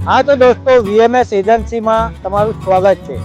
हाँ तो दोस्तों वीएमएस एजेंसी में तमाરું स्वागत है।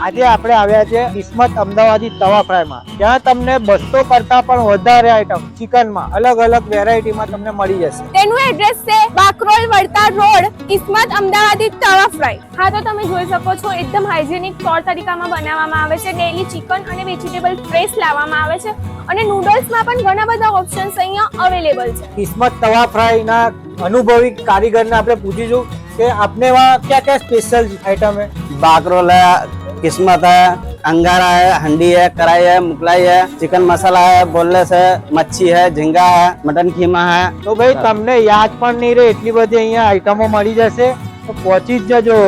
આજે આપણે આવ્યા છે કિસ્મત અમદાવાદી તવા ફ્રાયમાં, જ્યાં તમને 200 કરતા પણ વધારે આઈટમ ચિકનમાં અલગ અલગ વેરાયટીમાં તમને મળી જશે। તેનું એડ્રેસ છે બાકરોલ વડતાલ રોડ, કિસ્મત અમદાવાદી તવા ફ્રાય। હા તો તમે જોઈ શકો છો એકદમ હાઇજેનિક તौर તરીકામાં બનાવવામાં આવે છે। ડેઈલી ચિકન અને વેજીટેબલ ફ્રેશ લાવવામાં આવે છે અને નૂડલ્સમાં પણ ઘણા બધા ઓપ્શન્સ અહીંયા અવેલેબલ છે। કિસ્મત તવા ફ્રાયના અનુભવી કારીગરને આપણે પૂછીશું કે આપને વहाँ क्या क्या स्पेशल आइटम है। बाकरोल है, किस्मत है, अंगारा है, हंडी है, कढ़ाई है, मुगलाई है, चिकन मसाला है, बोनलेस है, मच्छी है, झींगा है, मटन खीमा है। तो भाई તમને યાદ પણ નહીં રહે એટલી બધી અહીંયા આઈટમો મળી જશે, તો પહોંચી જ જજો।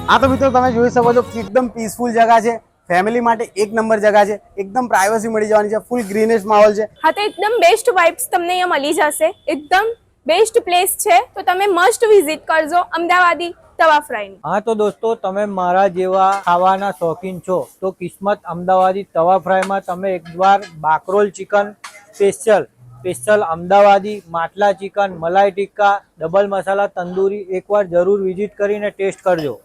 हाँ तो मित्रों તમે જોઈ શકો છો એકદમ પીસફુલ જગા છે, ફેમિલી માટે એક નંબર જગા છે, એકદમ પ્રાઇવસી મળી જવાની છે, ફૂલ ગ્રીનિશ માહોલ છે। હા તો એકદમ બેસ્ટ વાઇબ્સ તમને અહીંયા મળી જશે, એકદમ બેસ્ટ પ્લેસ છે, તો તમે મસ્ટ વિઝિટ કરજો અમદાવાદી તવા ફ્રાય। હા તો દોસ્તો તમે મારા જેવા ખાવાના શોખીન છો તો કિસ્મત અમદાવાદી તવા ફ્રાયમાં તમે એકવાર બાકરોલ ચિકન સ્પેશિયલ અમદાવાદી માટલા ચિકન, મલાઈ ટિક્કા, ડબલ મસાલા તંદૂરી એકવાર જરૂર વિઝિટ કરીને ટેસ્ટ કરજો।